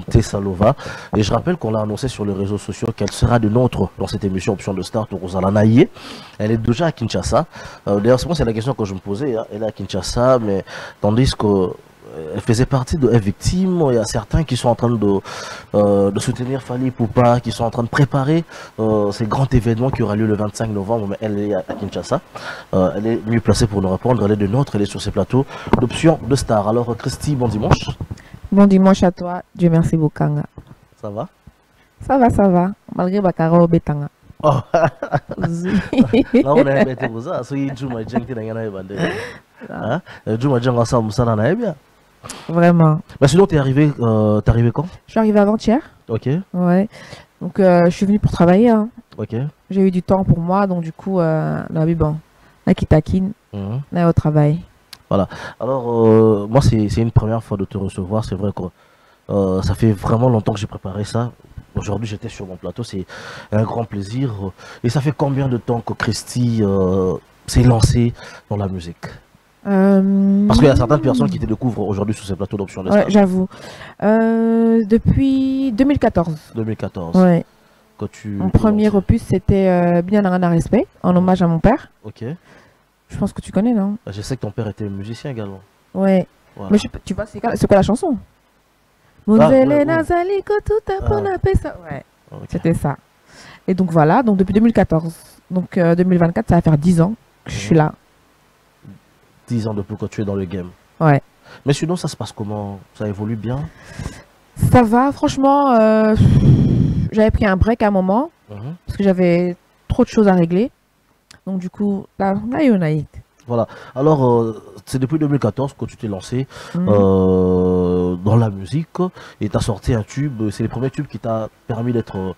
Tessalova. Et je rappelle qu'on l'a annoncé sur les réseaux sociaux qu'elle sera de nôtre dans cette émission Option de Star Rosala Naïe. Elle est déjà à Kinshasa. D'ailleurs, c'est la question que je me posais. Hein. Elle est à Kinshasa, mais tandis que elle faisait partie de Victime. Il y a certains qui sont en train de soutenir Fally Ipupa, qui sont en train de préparer ces grands événements qui aura lieu le 25 novembre. Mais elle est à Kinshasa. Elle est mieux placée pour nous répondre. Elle est de nôtre. Elle est sur ces plateaux d'Option de Star. Alors, Christy, bon dimanche. Bon dimanche à toi. Dieu merci beaucoup. Ça va? Ça va. Malgré Bakara au Betanga. Oh. Là, on a embêté pour ça. Si Juma Djeng t'es dans la bande. Hein? Juma Djeng ensemble, ça n'en est bien. Vraiment. Mais sinon, t'es arrivé quand? Je suis arrivé avant-hier. Ok. Ouais. Donc, je suis venu pour travailler. Hein. Ok. J'ai eu du temps pour moi, donc du coup, là, bon, là, qui taquine, là, au travail. Voilà. Alors, moi, c'est une première fois de te recevoir. C'est vrai que ça fait vraiment longtemps que j'ai préparé ça. Aujourd'hui, j'étais sur mon plateau. C'est un grand plaisir. Et ça fait combien de temps que Christy s'est lancée dans la musique? Parce qu'il y a certaines personnes qui te découvrent aujourd'hui sur ces plateaux d'Option de Star. Ouais, j'avoue. Depuis 2014. 2014. Ouais. Mon premier opus, c'était Bien un respect, en hommage à mon père. Ok. Je pense que tu connais, non? Je sais que ton père était musicien également. Ouais. Voilà. Mais tu vois, c'est quoi la chanson? Ouais. C'était ça. Et donc voilà, donc depuis 2014. Donc 2024, ça va faire 10 ans que je suis là. 10 ans depuis que tu es dans le game. Ouais. Mais sinon, ça se passe comment? Ça évolue bien? Ça va, franchement. J'avais pris un break à un moment parce que j'avais trop de choses à régler. Donc du coup, là, voilà. Alors, c'est depuis 2014 que tu t'es lancé dans la musique et tu as sorti un tube. C'est le premier tube qui t'a permis d'être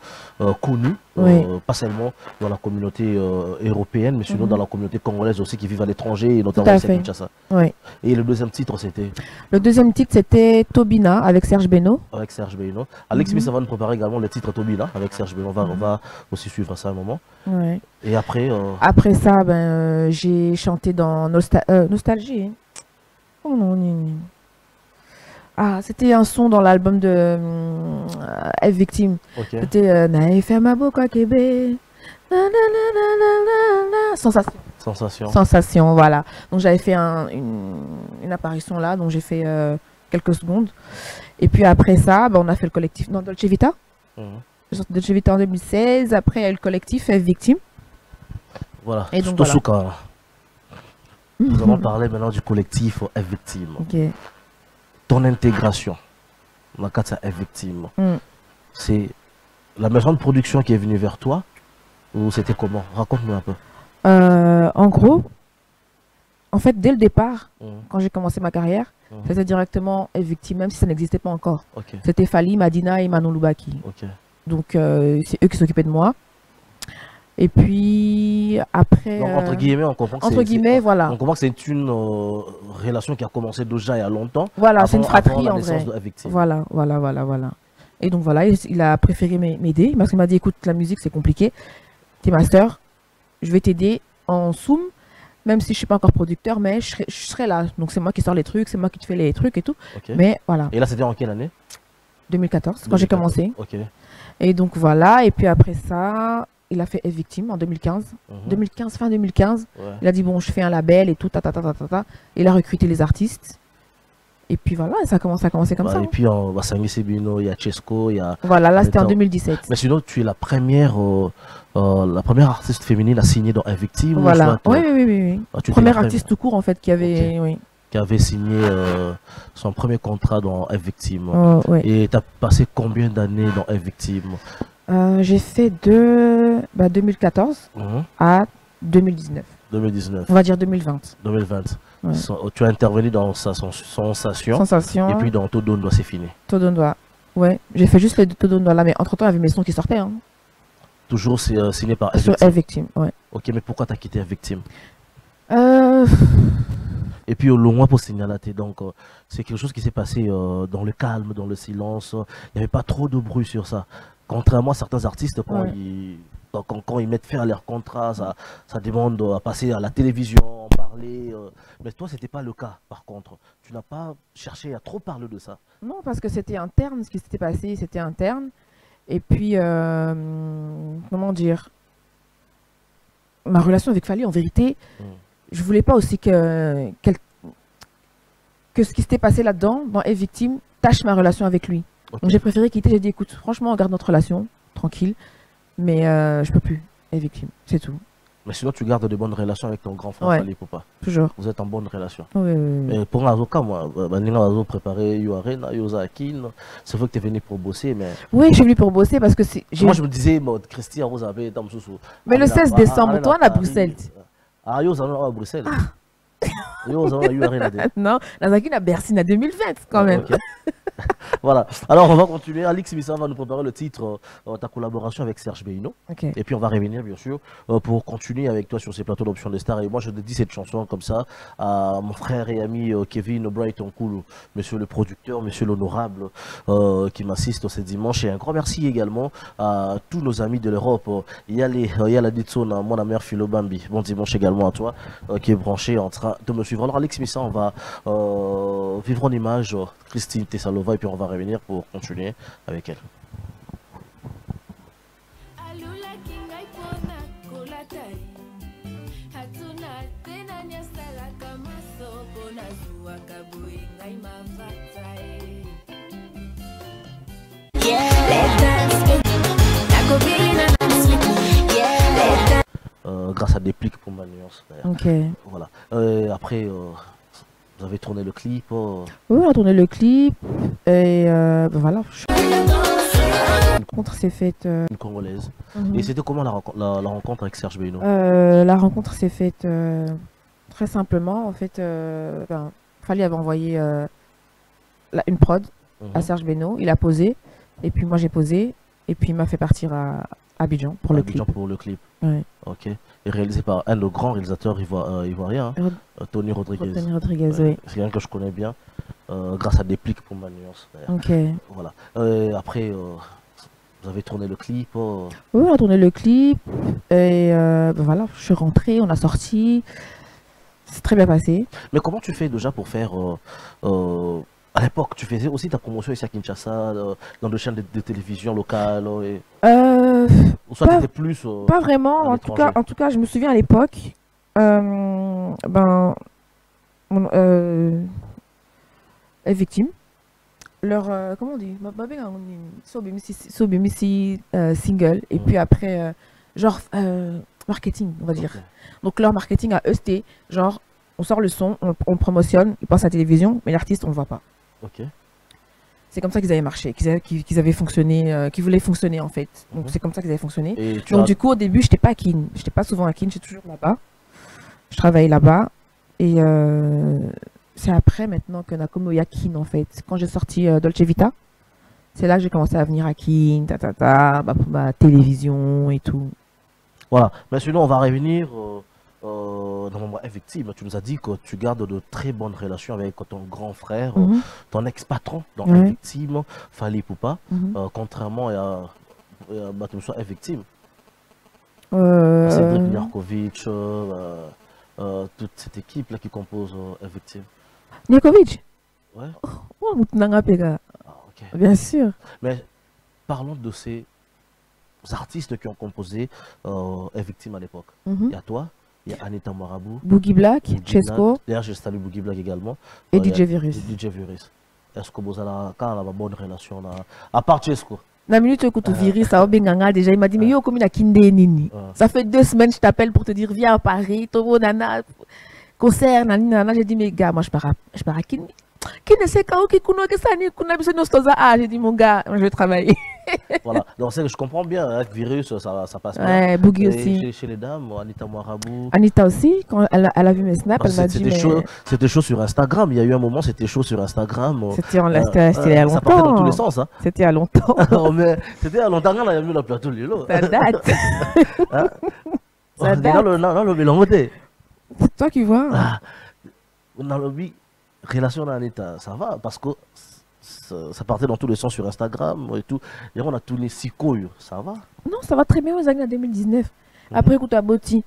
connu, pas seulement dans la communauté européenne, mais sinon dans la communauté congolaise aussi qui vivent à l'étranger et notamment à Kinshasa. Oui. Et le deuxième titre, c'était? Le deuxième titre, c'était Tobina avec Serge Beno. Avec Serge Beno. Alex Smith va nous préparer également le titre Tobina avec Serge Beno. On va aussi suivre ça un moment. Ouais. Et après Après ça, ben, j'ai chanté dans Nostalgie. Oh non, ah, c'était un son dans l'album de F Victime. Okay. C'était Naïfemabo quoi Québec. Sensation. Sensation, voilà. Donc j'avais fait une apparition là, donc j'ai fait quelques secondes. Et puis après ça, ben, on a fait le collectif dans Dolce Vita. J'ai sorti Dolce Vita en 2016. Après, il y a eu le collectif F Victime. Voilà. Et donc, voilà. Nous allons parler maintenant du collectif F Victime. Okay. Ton intégration dans le cadre de F Victime, c'est la maison de production qui est venue vers toi ou c'était comment? Raconte-nous un peu. En gros, en fait, dès le départ, quand j'ai commencé ma carrière, c'était directement F Victime, même si ça n'existait pas encore. Okay. C'était Fally, Madina et Manon Loubaki. Okay. Donc, c'est eux qui s'occupaient de moi. Et puis après. Donc, entre guillemets, on comprend que entre guillemets, voilà. On comprend que c'est une relation qui a commencé déjà il y a longtemps. Voilà, c'est une fratrie en vrai. De voilà. Et donc voilà, il a préféré m'aider parce qu'il m'a dit écoute, la musique c'est compliqué. T'es ma sœur, je vais t'aider en soum, même si je suis pas encore producteur, mais je serai là. Donc c'est moi qui sors les trucs, c'est moi qui te fais les trucs et tout. Okay. Mais voilà. Et là, c'était en quelle année? 2014, quand j'ai commencé. Okay. Et donc voilà, et puis après ça. Il a fait F Victime en 2015. 2015, fin 2015. Ouais. Il a dit bon, je fais un label et tout, Il a recruté les artistes. Et puis voilà, ça a commencé comme ça. Et puis on va Sangi Sebino, il y a Chesco, il y a. Voilà, là c'était en 2017. Mais sinon, tu es la première artiste féminine à signer dans F Victime. Voilà. Oui. Première artiste tout court en fait qui avait. Qui avait signé son premier contrat dans F Victime. Et tu as passé combien d'années dans F Victime? J'ai fait de 2014 à 2019. 2019. On va dire 2020. 2020. Ouais. Tu as intervenu dans Sensation. Et puis dans Todondoa, c'est fini. Todondoa. Ouais, j'ai fait juste les deux Todondoa là, mais entre temps, il y avait mes sons qui sortaient. Hein. Toujours signé par F Victime. Sur F Victime, ouais. Ok, mais pourquoi tu as quitté F Victime? Et puis au loin pour signaler, donc c'est quelque chose qui s'est passé dans le calme, dans le silence. Il n'y avait pas trop de bruit sur ça. Contrairement à certains artistes, quand ils mettent fin à leur contrat, ça demande à passer à la télévision, en parler. parler. Mais toi, c'était pas le cas, par contre. Tu n'as pas cherché à trop parler de ça. Non, parce que c'était interne, ce qui s'était passé, c'était interne. Et puis, comment dire, ma relation avec Fally, en vérité, je voulais pas aussi que ce qui s'était passé là-dedans, dans Est victime, tâche ma relation avec lui. Okay. Donc j'ai préféré quitter, j'ai dit écoute, franchement, on garde notre relation, tranquille, mais je peux plus, Est victime, c'est tout. Mais sinon, tu gardes de bonnes relations avec ton grand frère Fally Poupa. Toujours. Vous êtes en bonne relation. Oui. Mais pour un avocat, moi, je préparé Yoarena, Yosakin. C'est vrai que tu es venu pour bosser, mais. Oui, je suis venu pour bosser parce que c'est. Moi, je me disais, Christian, vous avez. Mais le 16 décembre, toi, on à Bruxelles. Ah, Yosakin à Bruxelles. Non, Nazakin à Bercy en 2020 quand même. Okay. Voilà. Alors on va continuer. Alix Missa va nous préparer le titre ta collaboration avec Serge Beino. Okay. Et puis on va revenir bien sûr pour continuer avec toi sur ces plateaux d'options des stars. Et moi je dédie cette chanson comme ça à mon frère et ami Kevin Brighton Cool, monsieur le producteur, monsieur l'honorable qui m'assiste ce dimanche. Et un grand merci également à tous nos amis de l'Europe. Il y a la Ditsona, mon mère Philo Bambi. Bon dimanche également à toi qui est branché en train de me suivre. Alors Alix Missa, on va vivre en image Christine Tessalova et puis on va revenir pour continuer avec elle. Grâce à des plics pour ma nuance. Ok. Voilà. Après, vous avez tourné le clip. Oui, on a tourné le clip. Et ben voilà. La rencontre s'est faite. Une Congolaise. Et c'était comment la rencontre avec Serge Beino? La rencontre s'est faite très simplement. En fait, Fally avait envoyé une prod à Serge Beino. Il a posé. Et puis moi j'ai posé. Et puis il m'a fait partir à Abidjan pour le clip. Pour le clip. Ouais. Ok. Et réalisé par un de nos grands réalisateurs ivoiriens, Tony Rodriguez. Tony Rodriguez, oui. C'est quelqu'un que je connais bien, grâce à des plics pour ma nuance. Ok. Voilà. Après, vous avez tourné le clip. Oui, on a tourné le clip. Et ben voilà, je suis rentrée, on a sorti. C'est très bien passé. Mais comment tu fais déjà pour faire... à l'époque, tu faisais aussi ta promotion ici à Kinshasa, dans des chaînes de télévision locales ou soit tu étais plus... pas vraiment, en tout cas, je me souviens à l'époque, Est victime. Leur, comment on dit, single, et puis après, genre, marketing, on va dire. Okay. Donc leur marketing à eux, c'était genre, on sort le son, on promotionne, ils passent à la télévision, mais l'artiste, on ne le voit pas. Ok. C'est comme ça qu'ils avaient marché, qu'ils avaient fonctionné, qu'ils voulaient fonctionner en fait. Donc c'est comme ça qu'ils avaient fonctionné. Donc du coup au début j'étais pas à Kin, j'étais pas souvent à Kin, j'étais toujours là-bas. Je travaillais là-bas et c'est après maintenant que Nakomo y a Kin en fait. Quand j'ai sorti Dolce Vita, c'est là que j'ai commencé à venir à Kin, pour ma télévision et tout. Voilà, mais sinon on va revenir dans mon Est victime. Tu nous as dit que tu gardes de très bonnes relations avec ton grand frère, ton ex-patron dans Est victime, Fally Poupa, contrairement à Est victime. Cédric Niarkovic, toute cette équipe là qui compose Est victime. Niarkovic? Ouais. Oh, okay. Bien sûr. Mais parlons de ces artistes qui ont composé Est victime à l'époque. Il y a toi, il y a Anita Marabou, Boogie Black, Chesco. D'ailleurs, je salue Boogie Black également. Et DJ Virus. DJ Virus. Est-ce que vous avez une bonne relation là? À part Chesco. La minute où Virus, ça a déjà, il m'a dit, mais yo, comme il a Kindé Nini. Ça fait 2 semaines, je t'appelle pour te dire, viens à Paris, Togo, Nana, concert, Nana. J'ai dit, mais gars, moi, je pars à Kindé. Qui ne sait pas qui connaît que ça ni connaît besoin de ah j'ai dit mon gars je vais travailler. Voilà, donc je comprends bien avec Virus ça passe bien. Ouais, Boogie aussi. Chez les dames, Anita Marabou. Anita aussi, quand elle a vu mes snaps, elle m'a dit c'était chaud sur Instagram, il y a eu un moment c'était chaud sur Instagram. C'était il y a longtemps. Ça partait dans tous les sens hein. C'était il y a longtemps. Mais c'était il y a longtemps qu'on a mis le plateau Lilo. Ça date. Ça date. Non, le mélange. C'est toi qui vois. Dans le relation à l'État, ça va parce que ça partait dans tous les sens sur Instagram et tout. Et on a tourné Sikoyo, ça va? Non, ça va très bien aux années 2019. Après, écoute, à Boti,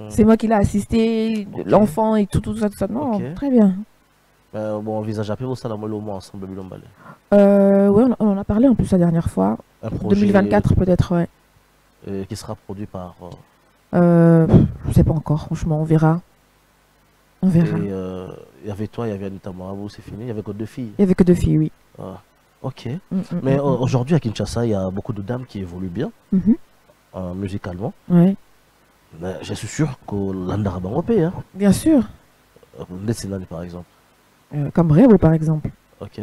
C'est moi qui l'ai assisté, l'enfant et tout ça, tout ça. Non, très bien. Bon, envisage après ça, au moins ensemble, oui, on en a parlé en plus la dernière fois. 2024 peut-être, ouais. Qui sera produit par... je sais pas encore, franchement, on verra. On verra. Et il y avait toi, il y avait Anita Moabou, c'est fini, il y avait que 2 filles. Il y avait que 2 filles, oui. Ah, ok. Mais aujourd'hui à Kinshasa, il y a beaucoup de dames qui évoluent bien, musicalement. Ouais. Je suis sûr que l'Andaraban européen. Bien sûr. Nessinani par exemple. Comme Rebo par exemple. Ok.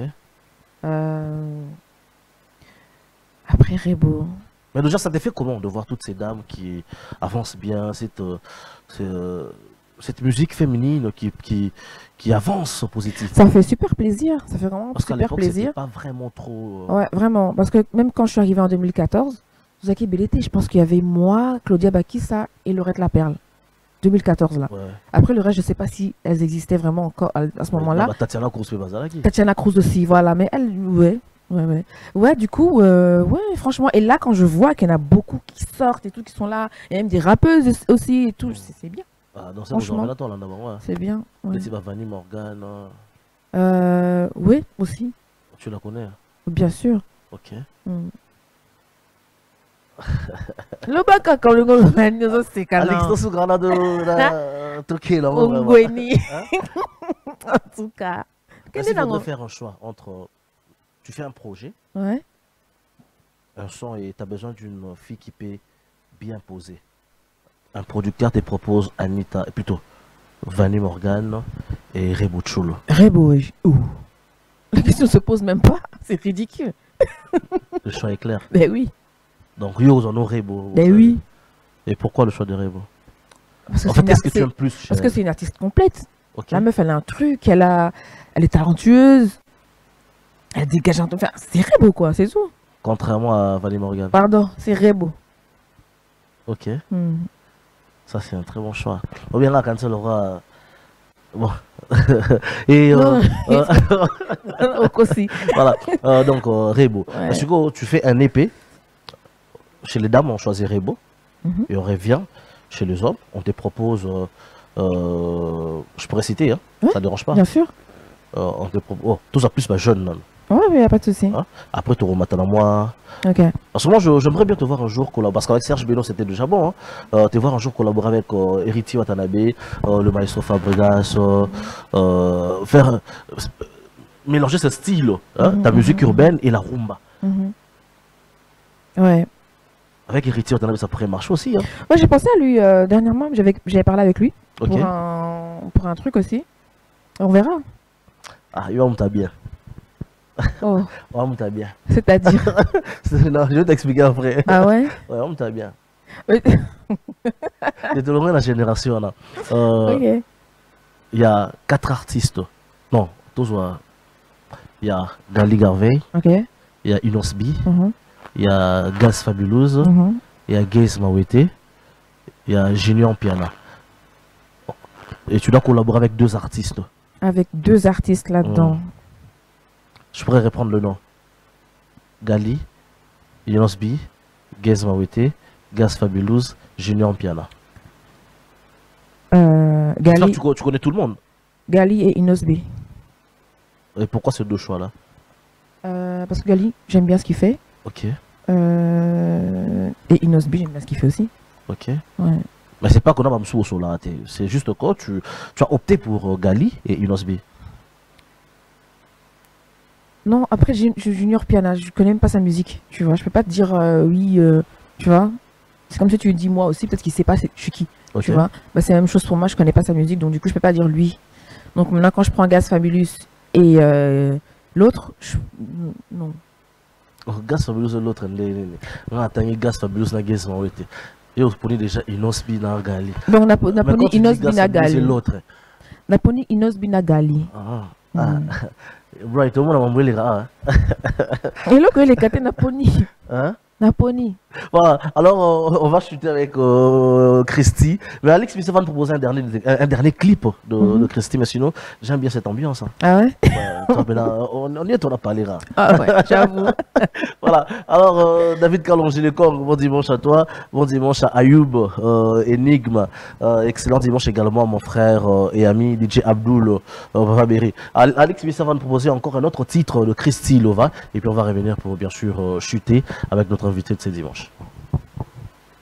Après Rebo. Mais déjà, ça t'a fait comment de voir toutes ces dames qui avancent bien, cette musique féminine qui avance positif? Ça fait super plaisir, ça fait vraiment super plaisir. Pas vraiment trop... Ouais, vraiment, parce que même quand je suis arrivée en 2014, Zaki Belleté, je pense qu'il y avait moi, Claudia Bakissa et Laurette Laperle. 2014 là. Ouais. Après le reste, je ne sais pas si elles existaient vraiment encore à ce moment-là. Tatiana Cruz-Bazalaki. Tatiana Cruz aussi, voilà. Mais elle, ouais, du coup, ouais, franchement. Et là, quand je vois qu'il y en a beaucoup qui sortent et tout, qui sont là, et même des rappeuses aussi et tout, c'est bien. Ah, dans ce là, c'est bien. Ouais. Vanny Morgan. Oui, aussi. Tu la connais? Bien sûr. Ok. Le baka quand le gouvernement c'est calme. Alex sous granade de Turquie là. En tout cas. Qu'est-ce que tu dois faire un choix entre tu fais un projet, un son et tu as besoin d'une fille qui peut bien poser. Un producteur te propose Anita, plutôt Vanny Morgan et Rebo Chulo. Rebo, où? La question se pose même pas, c'est ridicule. Le choix est clair. Ben oui. Donc, Yo, on a Rebo. Ben oui. Et pourquoi le choix de Rebo? En fait, qu'est-ce que tu aimes plus? Parce que c'est une artiste complète. La meuf, elle a un truc, elle est talentueuse, elle dégage un truc. Enfin, c'est Rebo, quoi, c'est tout. Contrairement à Vanny Morgan. Pardon, c'est Rebo. Ok. Ça, c'est un très bon choix. Ou bien là, quand elle aura... Bon. Et... aussi. Voilà. Donc, Rebo. Ouais. Parce que tu fais un épée. Chez les dames, on choisit Rebo. Et on revient chez les hommes. On te propose... je pourrais citer, hein, ça ne dérange pas. Bien sûr. On te propose... tout ça plus ma jeune. Non. Ouais, mais il n'y a pas de souci. Hein? Après, tu remontes à moi. Ok. Parce que moi, j'aimerais bien te voir un jour collaborer. Parce qu'avec Serge Bello, c'était déjà bon. Hein? Te voir un jour collaborer avec Héritier Watanabe, le maestro Fabregas, faire mélanger ce style, hein? Ta musique urbaine et la rumba. Ouais. Avec Héritier Watanabe, ça pourrait marcher aussi. Hein? Ouais, j'ai pensé à lui dernièrement. J'avais parlé avec lui pour un truc aussi. On verra. Ah, il va me bien. Oh. Ouais, on t'a bien. C'est-à-dire non, je vais t'expliquer après. Ah ouais? Ouais, on t'a bien. C'est de loin la génération là. Il y a 4 artistes. Non, toujours. Il y a Gali Garvey. Il y a Inosbi. Il y a Gaz Fabulouse. Il y a Gaze Mawete. Il y a Junior Piana. Et tu dois collaborer avec 2 artistes. Avec 2 artistes là-dedans. Je pourrais reprendre le nom. Gali, Inosbi, Gaze Mawete, Gaz Fabulouse, Junior Piana. Gali... Tu connais tout le monde? Gali et Inosbi. Et pourquoi ces 2 choix-là? Parce que Gali, j'aime bien ce qu'il fait. Ok. Et Inosbi, j'aime bien ce qu'il fait aussi. Ok. Ouais. Mais c'est pas qu'on a Mamsou au là. C'est juste que tu as opté pour Gali et Inosbi. Non, après Junior Piana, je connais même pas sa musique, tu vois. Je peux pas te dire oui, tu vois. C'est comme si tu dis moi aussi, peut-être qu'il sait pas je suis qui, tu vois. Bah, c'est la même chose pour moi, je connais pas sa musique, donc du coup je peux pas dire lui. Donc maintenant quand je prends Gaz Fabulous et l'autre, non. Gaz Fabulous et l'autre, on a atteint Gaz Fabulous na Gaz Mawete. Et on prenait déjà Inosbi na Gali. Donc on a pris Inosbi na Gali. L'autre. On a pris Inosbi na Gali. Right, tout le monde a les gars. Et là que les catés n'a poni. Hein? Naponi. Voilà, alors on va chuter avec Christy. Mais Alex Missa va nous proposer un dernier clip de Christy, mais sinon, j'aime bien cette ambiance. Hein. Ah ouais, on y est, on a parlé là. Ah ouais, j'avoue. Voilà, alors David Kalonji-Lekong, bon dimanche à toi, bon dimanche à Ayoub, Enigme, excellent dimanche également à mon frère et ami DJ Abdul Baberi. Alex Missa va nous proposer encore un autre titre de Christy Lova, et puis on va revenir pour bien sûr chuter avec notre invité de ce dimanche.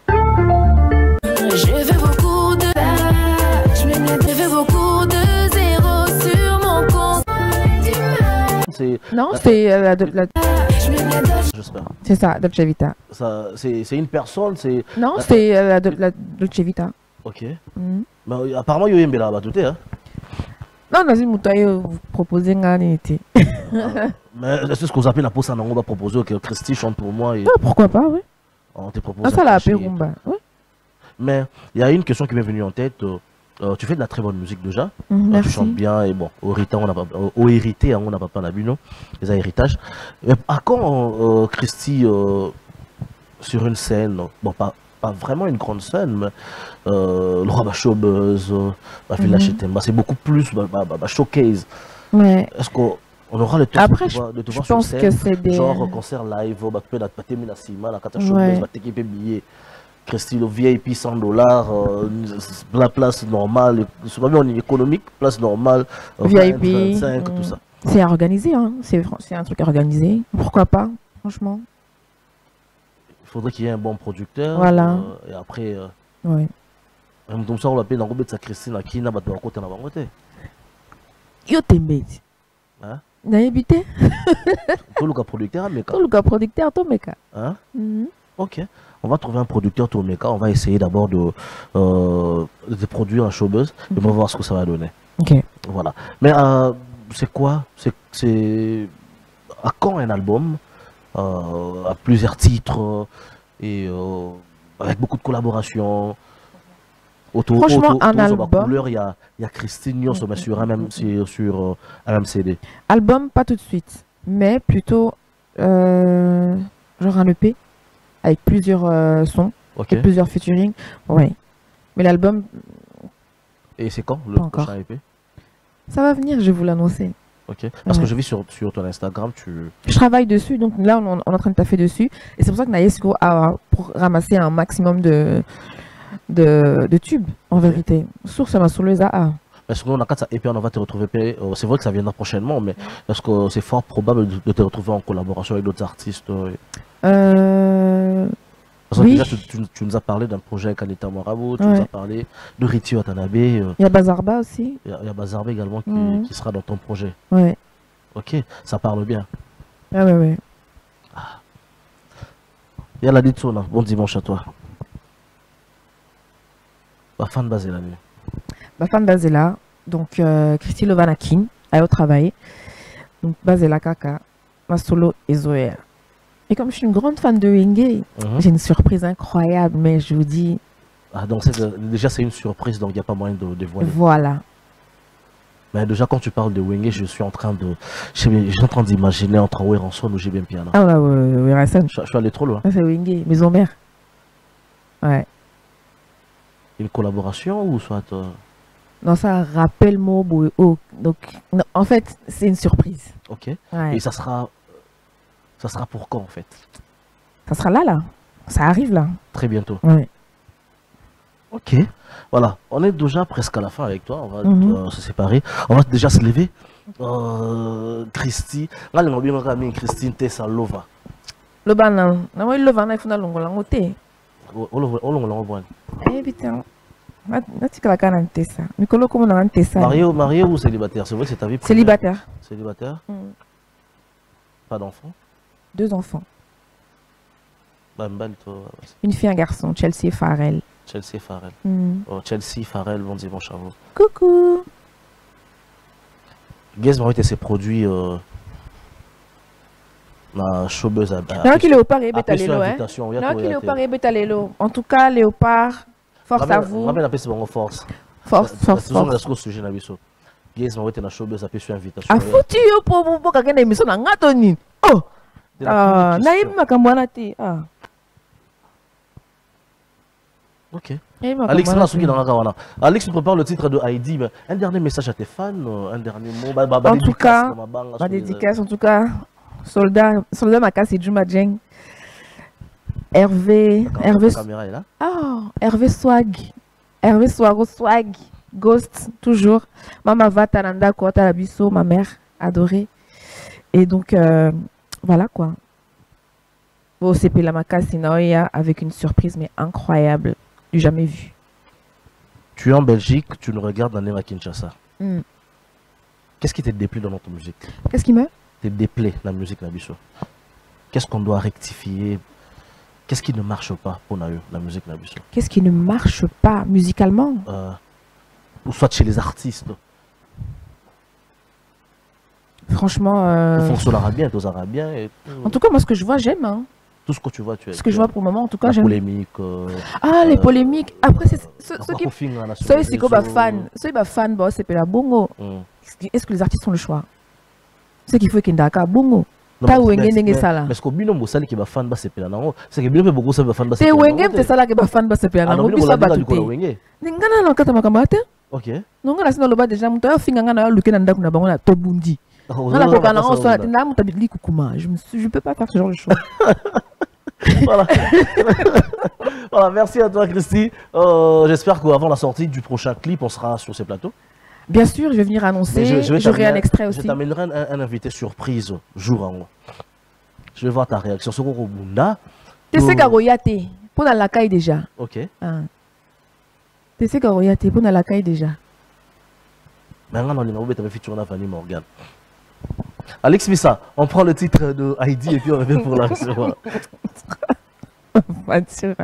Je veux beaucoup de je veux beaucoup de zéros sur mon compte. Non, c'est j'espère. C'est ça, Dolce Vita. C'est une personne, c'est. Non, c'est la Dolce Vita. Ok. Mais apparemment, il y a un là-bas, tout est. Hein? Non, dans une moutaille, vous proposez un été. Mais c'est ce qu'on appelle la pause, on va proposer que Christy chante pour moi. Et... Ah, pourquoi pas, oui. On te propose. Ah, ça l'a appelé Rumba. Oui. Mais il y a une question qui m'est venue en tête. Tu fais de la très bonne musique déjà. Merci. Tu chantes bien et bon, au hérité, on n'a pas la bu, non? Les héritages. Mais à quand Christy sur une scène, bon, pas vraiment une grande scène, mais le roi showbuzz, c'est beaucoup plus showcase. Ouais. Est-ce qu'on aura le temps de te voir sur scène? Que c'est des... Genre concert live, la Christy, le VIP $100, la place normale, c'est pas bien économique, place normale, VIP, 25, tout ça. C'est organisé, hein. C'est un truc organisé. Pourquoi pas, franchement. Il faudrait qu'il y ait un bon producteur. Voilà. Et après, ouais. Comme ça, on l'appelle dans le Christine qui n'a pas de côté dans la côté. Yo t'aimais. Hein? N'a habité? Tout le cas producteur, mais tout le cas producteur, tout mec. Hein? Ok. On va trouver un producteur Tomeka, on va essayer d'abord de produire un showbuzz et on va voir ce que ça va donner. Ok. Voilà. Mais c'est quoi? C'est à quand un album à plusieurs titres et avec beaucoup de collaborations franchement, un album. Il y a Christine Nyon sur un même CD. Album, pas tout de suite, mais plutôt genre un EP. Avec plusieurs sons, et plusieurs featuring. Ouais. Mais l'album. Et c'est quand le prochain EP? Ça va venir, je vais vous l'annoncer. Ok. Parce que je vis sur ton Instagram, je travaille dessus, donc là on est en train de taffer dessus. Et c'est pour ça que Naïsco a pour ramasser un maximum de tubes, en vérité. Sur les AA. Est-ce qu'on a 4 EP, on va te retrouver. C'est vrai que ça viendra prochainement, mais est-ce que c'est fort probable de te retrouver en collaboration avec d'autres artistes? Parce que oui. déjà, tu nous as parlé d'un projet avec Anita Morabo, tu nous as parlé de Riti Watanabe. Il y a Bazarba aussi. Il y a Bazarba également qui sera dans ton projet. Ouais. Ok, ça parle bien. Ah ouais, ouais. Il y a la Ditsona, bon dimanche à toi. Bafan Bazela. Bafan Bazela, donc Christy Lovanakin, a travaillé. Donc Bazela Kaka, Masolo et Zoé. Et comme je suis une grande fan de Wenge, j'ai une surprise incroyable, mais je vous dis... Ah, donc déjà c'est une surprise, donc il n'y a pas moyen de dévoiler. Voilà. Mais déjà quand tu parles de Wenge, je suis en train d'imaginer entre Weranson ou J'ai bien piano. Ah ouais, Weranson. Je suis allé trop loin. Ah, c'est Wenge, maison mère. Ouais. Une collaboration ou soit... Non, ça rappelle moi. Oh, donc, non, en fait, c'est une surprise. Ok. Ouais. Et ça sera pour quand en fait? Ça sera là. Ça arrive là. Très bientôt. Ouais. Ok. Voilà. On est déjà presque à la fin avec toi. On va se séparer. On va déjà se lever. Christy. Christine Tessa Lova. Lova non. Non, Lova il faut na longo langote. Eh putain. Marié ou célibataire? C'est vrai que c'est ta vie privée. Célibataire. Célibataire. Pas d'enfant? 2 enfants. Une fille et un garçon, Chelsea et Farrell. Chelsea et Farrell. Chelsea, Farrell, bon dimanche à vous. Coucou. Guess Marie ses produits la showbuzz à non, qui Léopard et Bétalélo, hein. Non, qui Léopard et Bétalélo. En tout cas, Léopard, force à vous. Ramène un peu c'est force. Force. Guess Marie na showbuzz appelé sur invitation. Ah foutu yo pour quelqu'un d'émission na ngatoni. Oh. Ah, naïm makambo na ti. Ah. Ok. Alex, Alex, tu prépares le titre de Heidi. Un dernier message à tes fans, un dernier mot. En tout cas, ma dédicace, en tout cas, soldat Makasi Juma Djeng. Hervé Swag. Hervé Swag. Ghost, toujours. Mama Vatananda Kouata Labiso, ma mère adorée. Et donc, voilà quoi. Au CP Lamakasi Naoya avec une surprise, mais incroyable, du jamais vu. Tu es en Belgique, tu nous regardes dans à Kinshasa. Qu'est-ce qui te déplaît dans notre musique? Qu'est-ce qui me te déplaît dans la musique Nabiso? Qu'est-ce qu'on doit rectifier? Qu'est-ce qui ne marche pas pour la musique Nabiso? Qu'est-ce qui ne marche pas musicalement? Ou soit chez les artistes. Franchement... Tout fonctionnera bien, tout ira bien. En tout cas, moi, ce que je vois, j'aime. Hein. Tout ce que tu vois, tu aimes. Ce que je vois pour le moment, en tout cas, j'aime. Les polémiques. Les polémiques. Après, c'est ceux qui... Ceux qui sont fans. Ceux qui sont fans, c'est la bongo. Est-ce que les artistes ont le choix? C'est qu'il faut qu'il y ait un bongo. Mais ce que bino mosali qui va fan ba sepela nango c'est que bino beaucoup ça va fan ba sepela. Te wenge te sala ke ba fan ba sepela nango bisa ba tuté. Ngana na kata makamata. OK. Nonga na sino loba déjà muto ya finga ngana luke na ndaku na bango na tobundi. Ngana ko kana ngo so na muto bi kukuma. Je peux pas faire ce genre de choses. Voilà. Voilà, merci à toi Christy. J'espère qu'avant la sortie du prochain clip on sera sur ces plateaux. Bien sûr, je vais venir annoncer. J'aurai un extrait aussi. Je t'amènerai un invité surprise jour en haut. Je vais voir ta réaction. Ce qu'on a. Tu sais qu'Aroyate, pour la caille déjà. Ok. Tu sais qu'Aroyate, pour la caille déjà. Maintenant, on a feature na Fanny Morgan. Alex Missa, on prend le titre de Heidi et puis on revient pour l'action. Pas sûr.